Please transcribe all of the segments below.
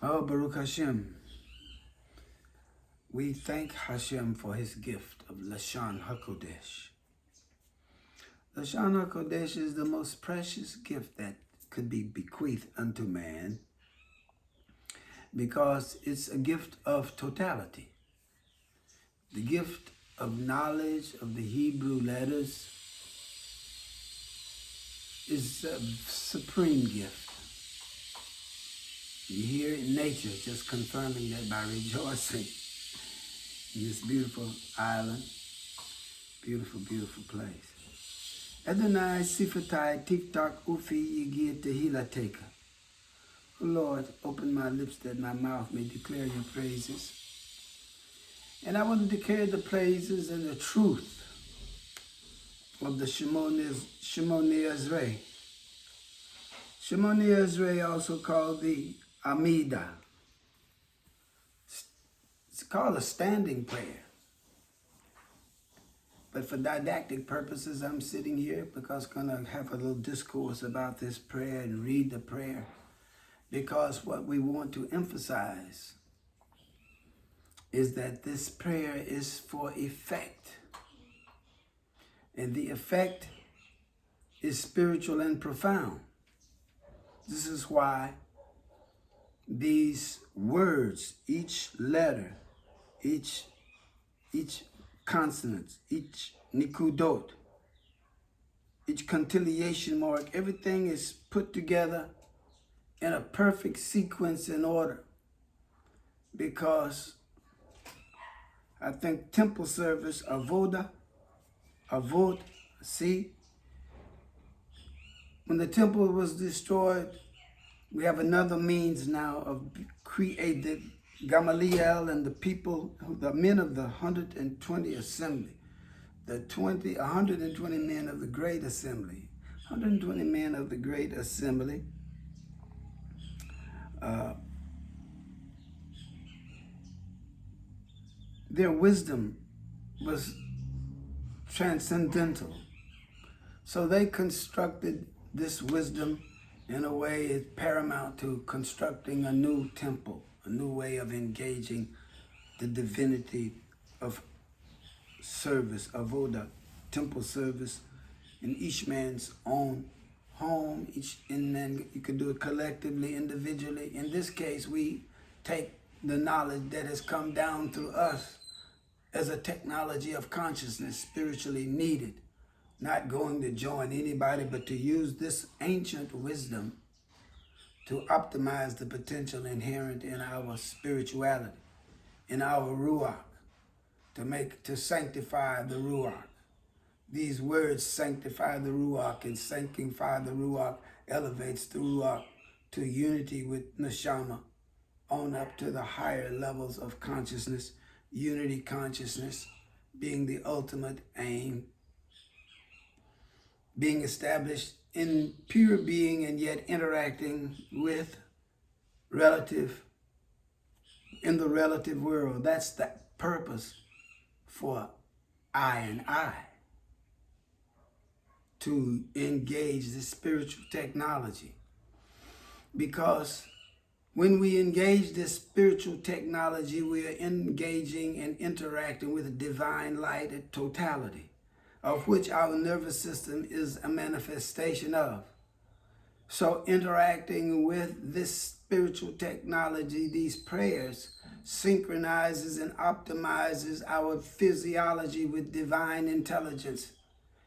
Oh, Baruch Hashem. We thank Hashem for his gift of LASHON HaKODESH. LASHON HaKODESH is the most precious gift that could be bequeathed unto man because it's a gift of totality. The gift of knowledge of the Hebrew letters is a supreme gift. You hear it in nature just confirming that by rejoicing in this beautiful island, beautiful, beautiful place. Adonai Sifatai Tiktok Ufi Yigir Tehila Teka. O Lord, open my lips that my mouth may declare your praises. And I want to declare the praises and the truth of the Shemoneh Esrei. Shemoneh Esrei, also called the Amida. It's called a standing prayer. But for didactic purposes, I'm sitting here because I'm going to have a little discourse about this prayer and read the prayer. Because what we want to emphasize is that this prayer is for effect. And the effect is spiritual and profound. This is why these words, each letter, each consonant, each nikudot, each conciliation mark, everything is put together in a perfect sequence and order. Because I think temple service, avod, see, when the temple was destroyed, we have another means now of creating Gamaliel and the people, the men of the 120 assembly, the 120 men of the great assembly, 120 men of the great assembly, their wisdom was transcendental. So they constructed this wisdom in a way is paramount to constructing a new temple, a new way of engaging the divinity of service, avoda, temple service, in each man's own home. And then you could do it collectively, individually. In this case, we take the knowledge that has come down through us as a technology of consciousness, spiritually needed, not going to join anybody, but to use this ancient wisdom to optimize the potential inherent in our spirituality, in our ruach, to sanctify the ruach. These words sanctify the ruach, and sanctify the ruach elevates the ruach to unity with neshama, on up to the higher levels of consciousness, unity consciousness being the ultimate aim, being established in pure being and yet interacting with in the relative world. That's the purpose for I and I, to engage this spiritual technology. Because when we engage this spiritual technology, we are engaging and interacting with divine light at totality, of which our nervous system is a manifestation of. So interacting with this spiritual technology, these prayers, synchronizes and optimizes our physiology with divine intelligence,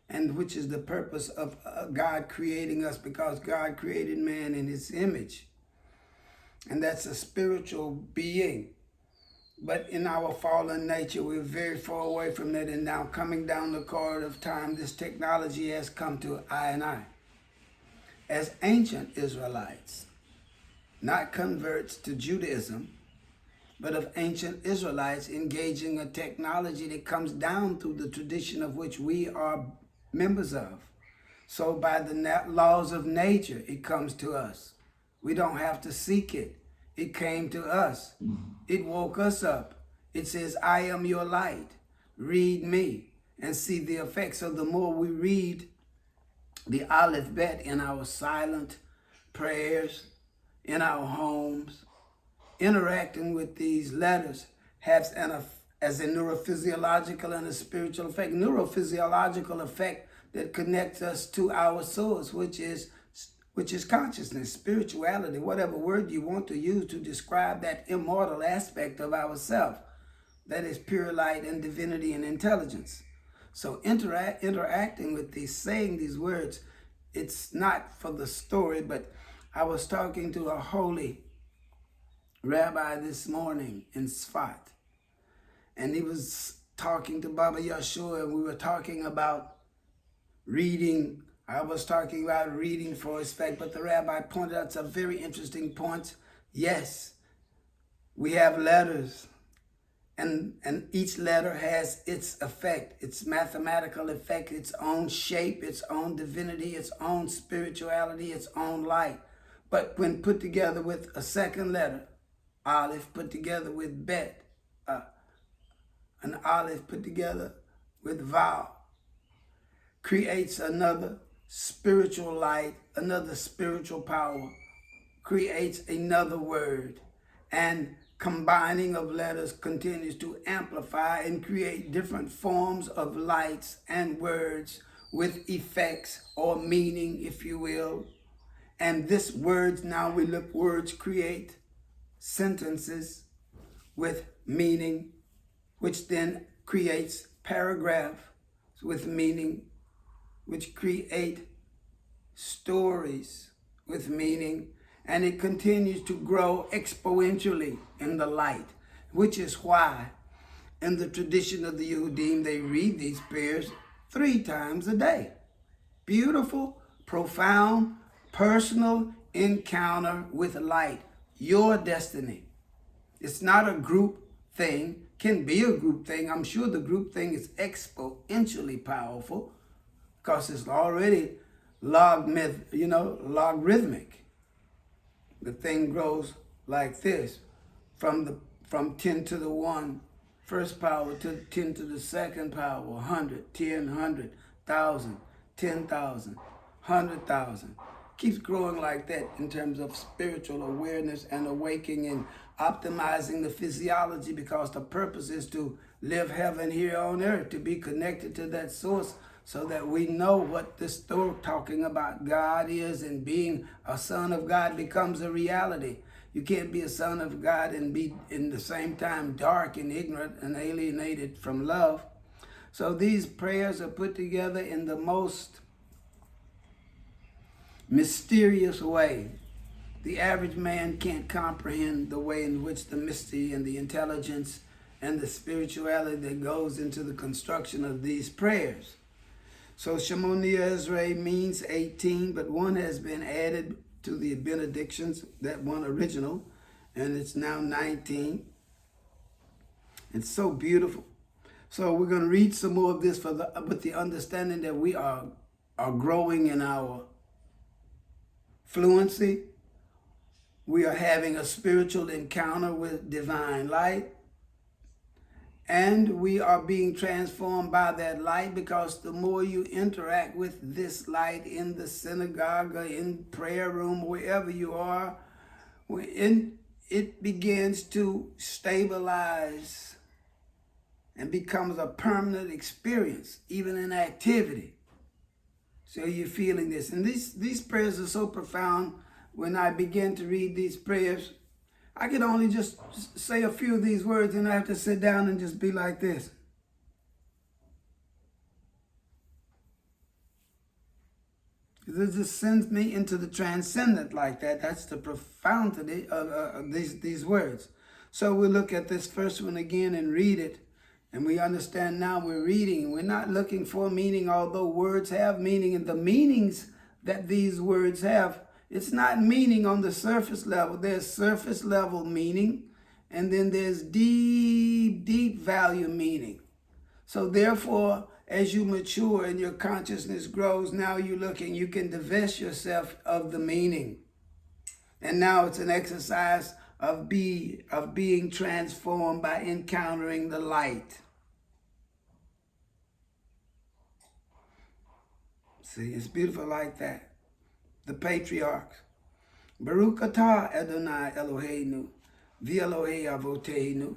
and which is the purpose of God creating us, because God created man in his image. And that's a spiritual being. But in our fallen nature, we're very far away from that. And now coming down the corridor of time, this technology has come to I and I. As ancient Israelites, not converts to Judaism, but of ancient Israelites engaging a technology that comes down through the tradition of which we are members of. So by the laws of nature, it comes to us. We don't have to seek it. It came to us. It woke us up. It says, I am your light. Read me and see the effects. So the more we read the Aleph Bet in our silent prayers, in our homes, interacting with these letters has as a neurophysiological and a spiritual effect. Neurophysiological effect that connects us to our source, which is consciousness, spirituality, whatever word you want to use to describe that immortal aspect of ourself that is pure light and divinity and intelligence. So interacting with these, saying these words, it's not for the story, but I was talking to a holy rabbi this morning in Sfat, and he was talking to Baba Yeshua, and we were talking about reading. I was talking about reading for effect, but the rabbi pointed out some very interesting points. Yes, we have letters, and each letter has its effect, its mathematical effect, its own shape, its own divinity, its own spirituality, its own light. But when put together with a second letter, Aleph put together with Bet, an Aleph put together with Vav, creates another spiritual light, another spiritual power, creates another word, and combining of letters continues to amplify and create different forms of lights and words with effects or meaning, if you will. And this words, now we look, words create sentences with meaning, which then creates paragraphs with meaning, which create stories with meaning, and it continues to grow exponentially in the light, which is why in the tradition of the Yehudim, they read these prayers 3 times a day. Beautiful, profound, personal encounter with light, your destiny. It's not a group thing, can be a group thing. I'm sure the group thing is exponentially powerful because it's already logarithmic. The thing grows like this, from 10 to the 1, first power, to 10 to the second power, 100, 10, 100, 1,000, 10,000, 100,000. Keeps growing like that in terms of spiritual awareness and awakening and optimizing the physiology, because the purpose is to live heaven here on earth, to be connected to that source, so that we know what this story talking about God is, and being a son of God becomes a reality. You can't be a son of God and be in the same time dark and ignorant and alienated from love. So these prayers are put together in the most mysterious way. The average man can't comprehend the way in which the mystery and the intelligence and the spirituality that goes into the construction of these prayers. So Shemoneh Esrei means 18, but one has been added to the benedictions, that one original, and it's now 19. It's so beautiful. So we're going to read some more of this with the understanding that we are growing in our fluency. We are having a spiritual encounter with divine light. And we are being transformed by that light, because the more you interact with this light in the synagogue, or in prayer room, wherever you are, it begins to stabilize and becomes a permanent experience, even in activity. So you're feeling this. And these prayers are so profound. When I begin to read these prayers, I can only just say a few of these words, and I have to sit down and just be like this. It just sends me into the transcendent like that. That's the profundity of these words. So we look at this first one again and read it, and we understand now we're reading. We're not looking for meaning, although words have meaning, and the meanings that these words have, it's not meaning on the surface level. There's surface level meaning, and then there's deep, deep value meaning. So therefore, as you mature and your consciousness grows, now you're looking, you can divest yourself of the meaning. And now it's an exercise of being transformed by encountering the light. See, it's beautiful like that. The patriarchs. Baruch atah Adonai Eloheinu, V'Elohei Avoteinu,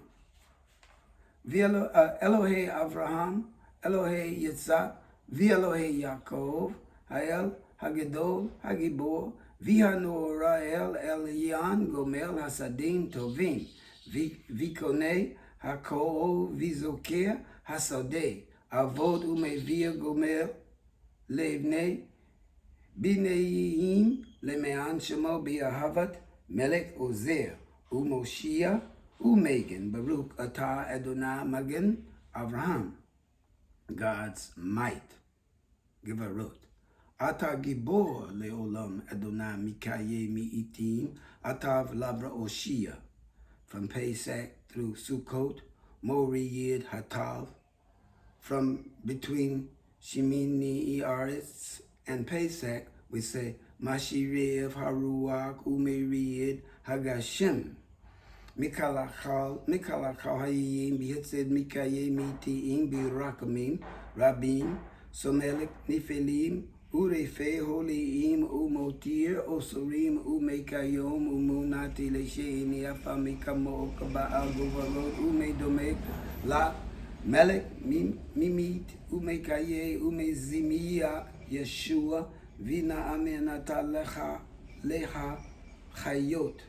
Elohei Avraham, Elohei Yitzhak, V'Elohei Yaakov, Ha'el Hagedol Hagibor, V'Hanor El Elyon Gomel Hasadim Tovim, V'Konei Hakol V'Zoker Hasadeh, Avod Umevia Gomel Levnei, Bineim Lemean Shemo Biahavat, Melech Ozer, Umoshia, Umegan, Baruch Atah Adonai Magen Avraham, God's might, Givarot. Atah Gibor Leolam Adonai Mikaye Mi'itim, Atav Labra Oshia, from Pesach through Sukkot, Mori Yid Hatav, from between Shemoneh Eretz and Pesach, we say Mashirev Haruach Umeriyid Hagashem. Mikalachal Hayim Bihitzed Mikaye Mitiim Birakamim Rabim Somelik Nifelim Urefe Holiim Umotir Osorim Umekayom Umunati Lesheini Afamikamo Kabaal Guvarot Umedomek La Melech Mimit Umekaye Umezimia Yeshua Vina Amenata Leha Chayot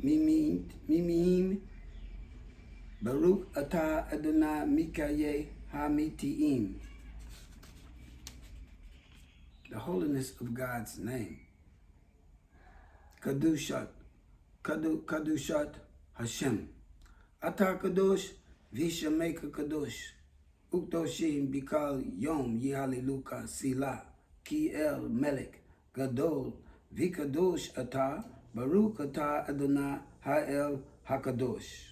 Mimim Baruch Atah Adonai Mikaye Hamitiim. The holiness of God's name. Kadushat Hashem. Atah Kadosh Vishameka Kadosh. Uktoshim Bikal Yom Yihaliluka Sila Ki El Melech Gadol Vikadosh Atah Baruch Atah Adonai Ha'el HaKadosh.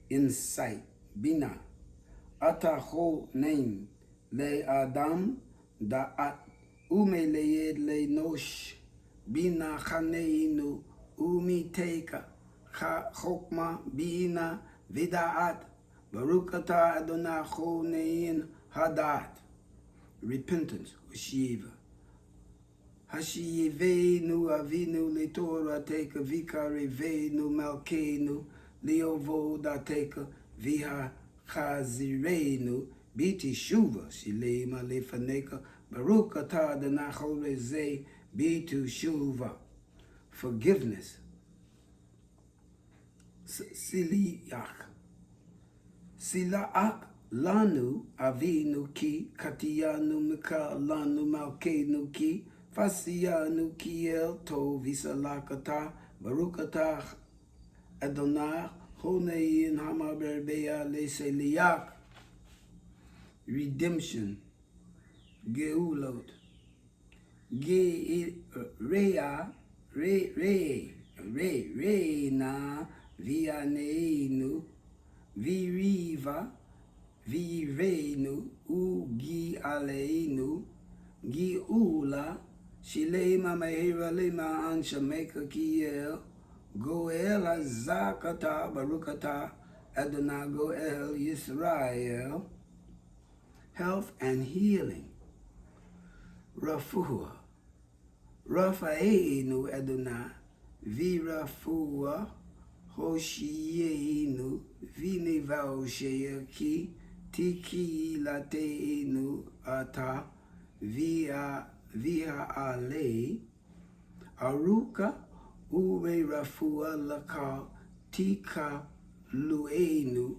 Insight, Bina. Atah Ho Name, Le Adam, Da'at, Ume Leyed Le Nosh, Bina Chaneinu, Umi Teika, Chokma, Bina, Vida'at, Baruch Atah Adonai Ho Nein Hadat. Repentance, Shiva. Hashiyevenu avinu letorah teka vikarevenu malkenu leovo dateka viha chazirenu biti shuva shilema lefaneka baruch atah adonai chorezeh bitu shuva. Forgiveness. Sila'ak lanu avinu ki katiyanu mika lanu malkenu ki Fasiyanu Kiel To Visalakata Barukata Adonai Honein Hamaberbea Leseliak. Redemption Geulot Reina Vianeinu Viriva Virenu Ugi Aleinu Giula Shilema Mehira Lema Anshameka Kiel Goel Azakata Barukata Adonai Goel Yisrael. Health and healing. Rafua Rafaenu Adonai Virafua Hoshienu Vinivaushea Ki Tiki Lateenu Ata Via Ale Aruka Ure Rafua Laka Tika Luenu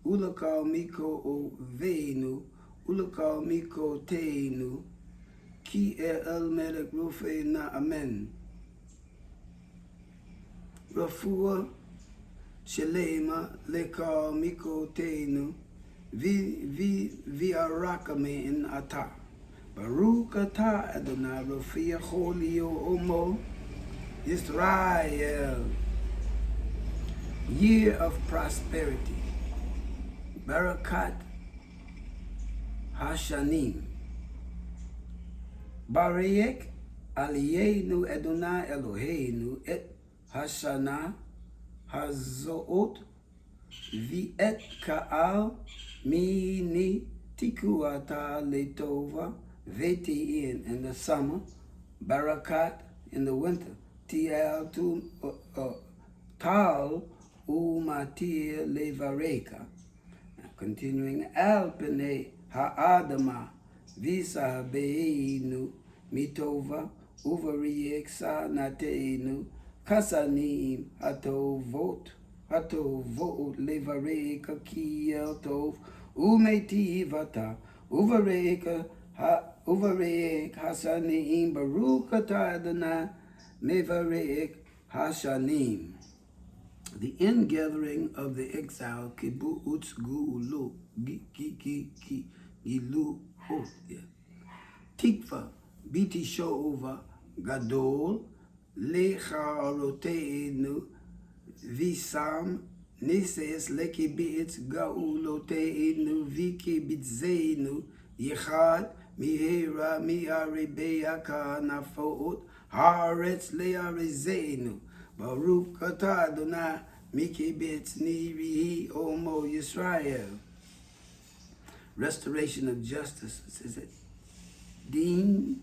Ulaka Miko Ovenu Ulaka Miko Tenu Ki El Melech Rufena Amen. Rafua Shelema Leka Miko Tenu Via Rakame in Ata Baruch Atah Adonai Rafia Cholio Omo Israel. Year of prosperity. Barakat Hashanim. Barayek Aliyenu Adonai Eloheinu et Hashana Hazoot Viet Kaal Mini Tikuata Letova Veti in the summer, Barakat in the winter, Tal tal umatir levareka. Continuing, alpene ha'adama visa beinu mitova uvariek sanateinu kasanim hatovot levareka kiel tov umetivata uvareka uvarek hasanim baruch atah Adonai mevarek hashanim. The ingathering of the exile, kibbutz gulu, gilu, tikva, biti shova, gadol, lecharoteinu, visam, nises, lekibitz, gauloteinu, vikibitzenu, yichad, mihera, miarebeaka, nafot, haaretz, learizenu, Baruch atah Adonai mikibetz nirihi omo Yisrael. Restoration of justice. It says it. Din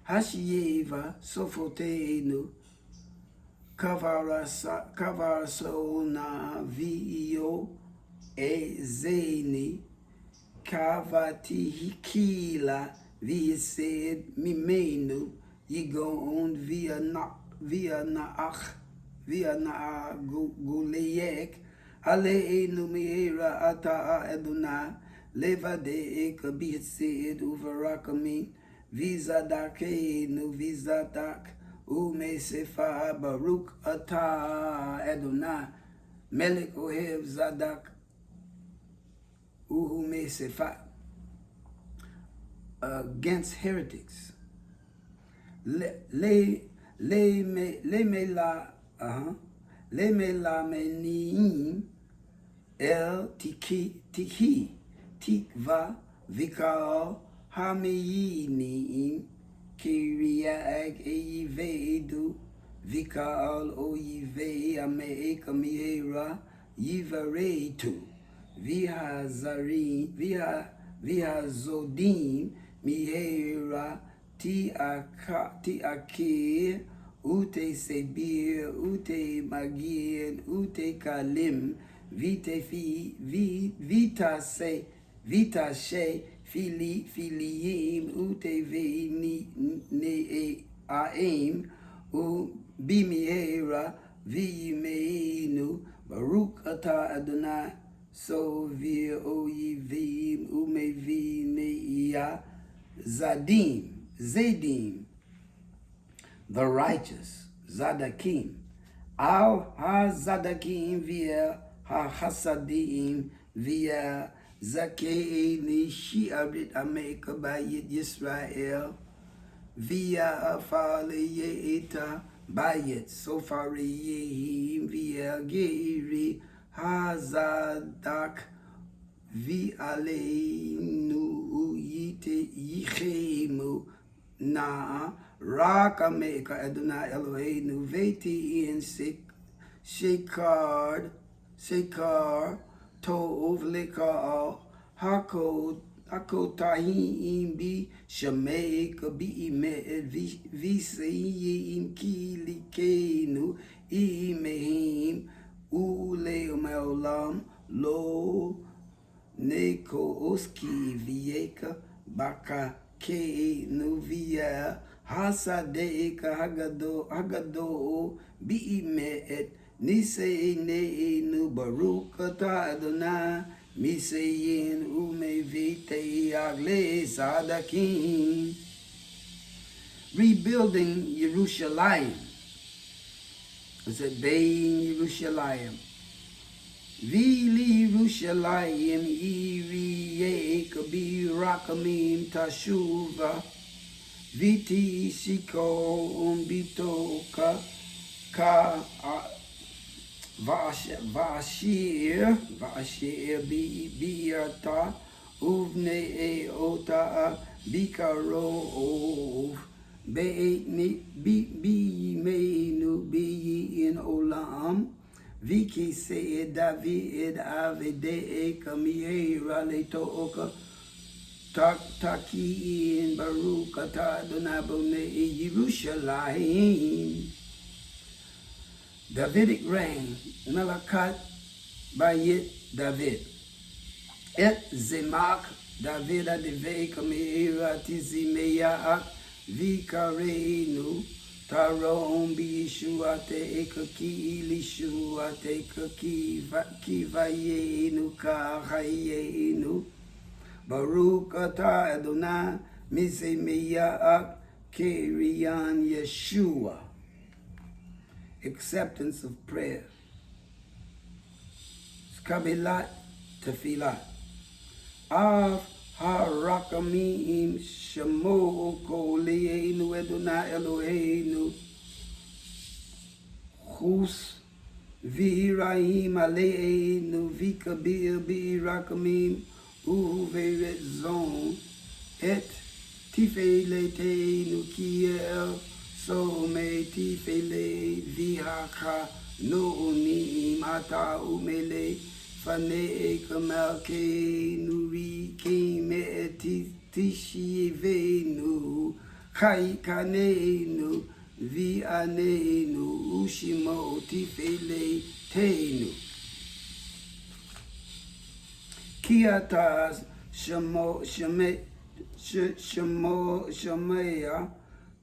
Hashieva sofoteinu kavarasona vio ezeni kavatihikila vised mimenu yigon via naach guleyek aleinu mihera ata Adonai levadek bitzed uvarakamin vizadakeinu vizadak umesefa baruch ata Adonai melech ohev zadak umesefa. Against heretics. Le menim el tiki tikva vikal hameyinim kiriag eyivedu vikal oyive ameika mihera yivaretu vihazodim mihera ti akir ute sebir ute magien ute kalim vite vita she filiim ute veini ne aim u bimihera vimeinu baruch atah Adonai so vir oyivim umevineia Zadim, the righteous, Zadakim, Al ha-Zadakim via ha-Hasadim via Zakeini Shi'abrit Amerika Bayit Yisrael via Afaliyeta Bayit Sofariyehim via Geiri ha-Zadak Vi'aleinu yite yichemu na rakameka Adonai Eloheinu veti in shekar tov lekal hakotahim bi shemeka bi imed viseyim kilikenu imehim ule umeolam lo Neko oski vieka baka ke nuvia hasadeka hagado biime et nise ne nu baruch atah Adonai miseyin ume vite agle sadakim. Rebuilding Yerushalayim. It said, Bein Yerushalayim. Vili Yerushalayim iriyek birakamim tashuva viti shiko umbitoka ka vashir biata uvne ota bikaro be'etni bi'meinu bi'in olam Viki se David avede kamihera letoka taki in Baruch atah Adonai b'nei Yerushalayim. Davidic reign, Melakat Bayit David. Et Zemak David Adivei Kameira Tizimeya Vikareinu Tarom Bishuate Ekaki Lishuate Kivayenu Kahayenu Baruch Atah Adonai Misemeya Kerian Yeshua. Acceptance of prayer. Skabilat Tefilat. Av harakamim shemo koleinu Adonai Eloheinu chus v'iraim aleinu v'kabir b'irakamim uveret zon et tifeleteinu kiel some tifele v'haka no'onim ata umele Fane kamalke nuri kime tishivenu chaikanenu vianenu ushimo tifele tenu kiatas shameya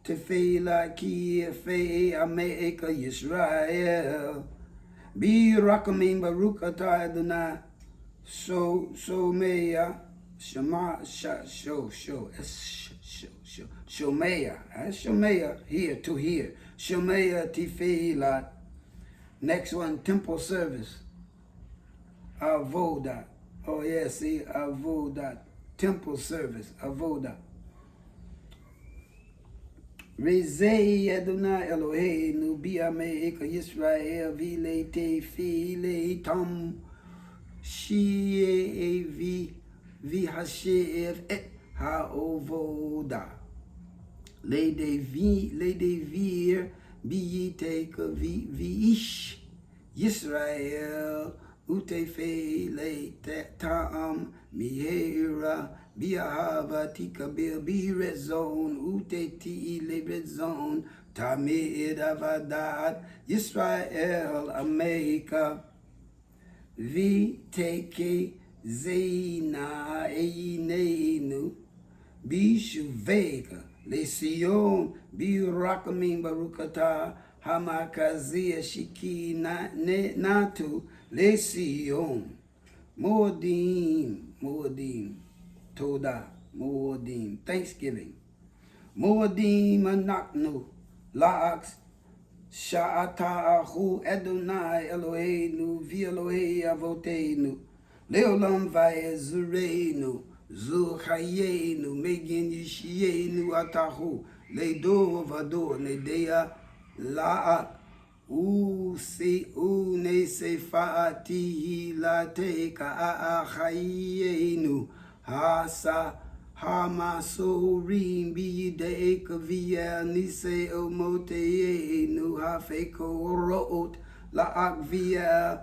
tefela kife ameika Yisrael Be rakamim baruch atah Adonai Shomeya Shomeya. That's Shomeya here to here. Shomeya Tifeilat. Next one, temple service. Avoda. Oh yeah, see, Avoda. Temple service. Avoda. Rezei Adonai Eloheinu bi'ameika Yisrael vile tefile tam shi'e v'hashev et ha'ovoda Ledevir biyiteka v'ish Yisrael utefele ta'am mihera Biahava tikabir birezon uteti lebrezon tamid avadat Yisrael Amerika viteke zeina einenu bishuveka lesion birakamim barukata hamakazia shiki natu lesion modim Toda, Moadim, Thanksgiving. Moadim anaknu, la'aks, sha'ata'ahu Adonai Eloheinu, v'Elohei avoteinu, leolam va'ezureinu, zuchayenu, megin yishienu atahu, ledo vado, nedea la'ak, ne sefa'ati lateka a'achayenu, Hasa Hamasorim Bideeka Via Nise Omote Nu Hafeko Root Laak Via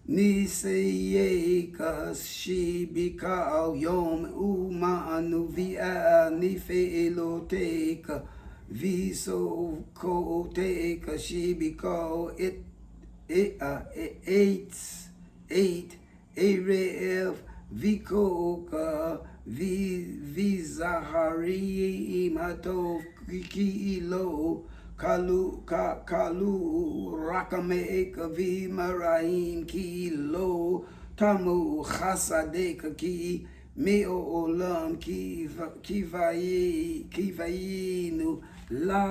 Niseyeka Shibika Yom Umanu Via Nife Eloteka Viso Koteka Shibiko eight Erev Vikoka vizahari matov kilo kalu rakameeka vimaraim kilo tamu chasadeka ki meo olam kivayinu la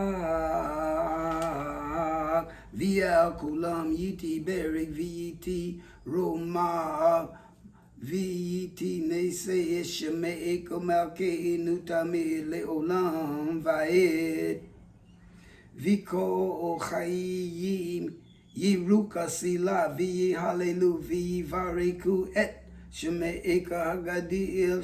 via kulam yiti berik viti roma Viti nese sheme'eko malkeinu tamid le'olam va'ed Viko ochayim yiruka sila v'yi hallelu v'yi variku et sheme'eka hagadil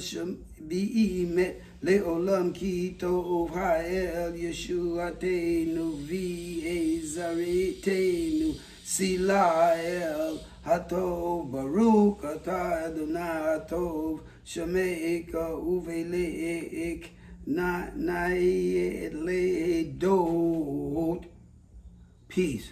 bi'imet le'olam ki tov ha'el yeshuatenu v'ezaretenu sila el Hatov Baruch Atah Adonai Hatov Sheme'eka Uvele'ek Na'ed Le'edot. Peace.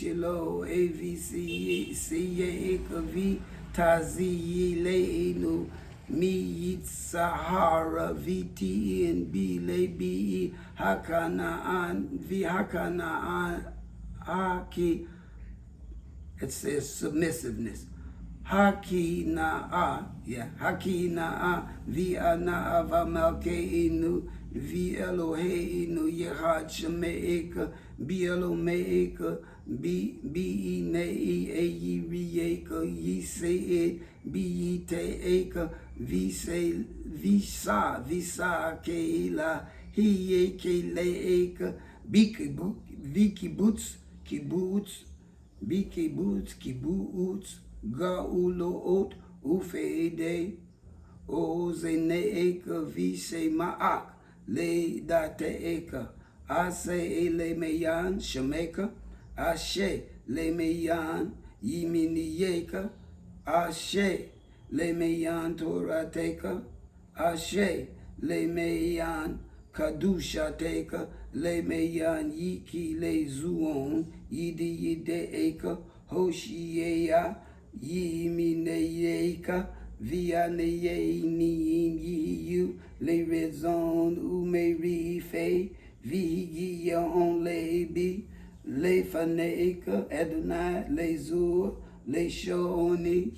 shilo avc eka v tazi leinu mi sahara vtn b le b hakana v hakana haki. It says submissiveness. Haki na haki na vi na avamalke inu vi Elohe inu yehad shemeeka bi Elomeeka bi ne e rieka yi se bi yi te eka vi se visa keila hiye ke eka vi kibbutz kibbutz, ga'uloot, ufeide, ozeneeka, vise ma'ak, le dateeka, ase ele meyan, shemeka, ashe le meyan, yiminiyeka, ashe le meyan, torateka, ashe le meyan, kadusha teka, le meyan yiki le zuon, yide eka, hoshiyeya, yimineyeka, vianeye niyu, le rezon umerife, vigiya on lebi, le faneka, Adonai, le zur, le shoni,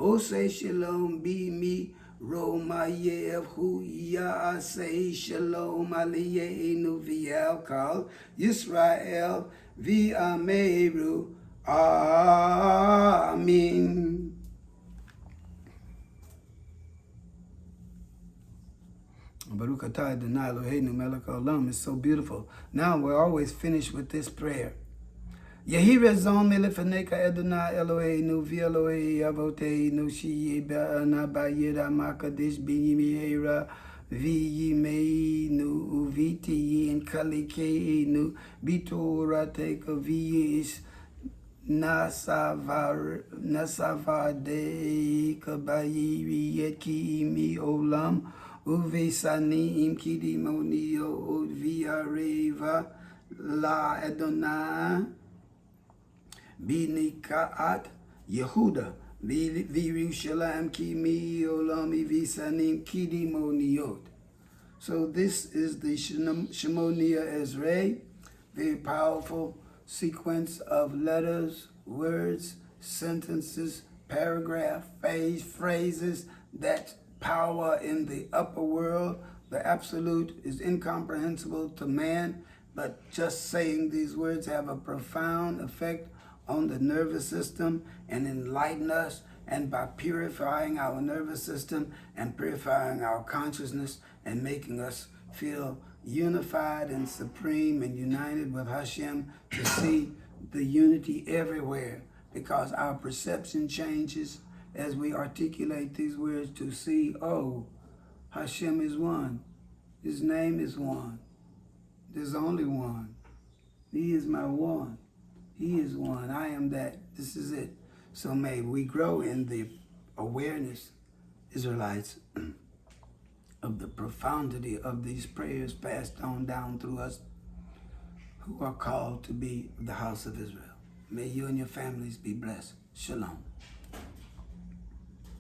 Ose shalom be me Romayev hu ya say shalom aliyenu vial kal Yisrael vi ameru amin. Baruch atah Adonai Eloheinu melech haolam is so beautiful. Now we're always finished with this prayer. Yehi rezon melefaneka Adonai Eloheinu v'Elohei avoteinu shiye ba'ana ba'yira makadesh b'yimihera v'yimeinu uvitiyin kalikeinu b'torateka v'yish nasavadeka ba'yiriyet ki'imi olam uvesanim kidimonio v'areva la Adonai Binikaat Yehuda Virushalayim Ki Mi Olami Visanim Kidimoniot. So this is the Shemoneh Esrei, very powerful sequence of letters, words, sentences, paragraph, phrases that power in the upper world. The absolute is incomprehensible to man, but just saying these words have a profound effect on the nervous system and enlighten us, and by purifying our nervous system and purifying our consciousness and making us feel unified and supreme and united with Hashem, to see the unity everywhere, because our perception changes as we articulate these words to see, oh, Hashem is one. His name is one. There's only one. He is my one. He is one. I am that. This is it. So may we grow in the awareness, Israelites, of the profundity of these prayers passed on down through us who are called to be the house of Israel. May you and your families be blessed. Shalom.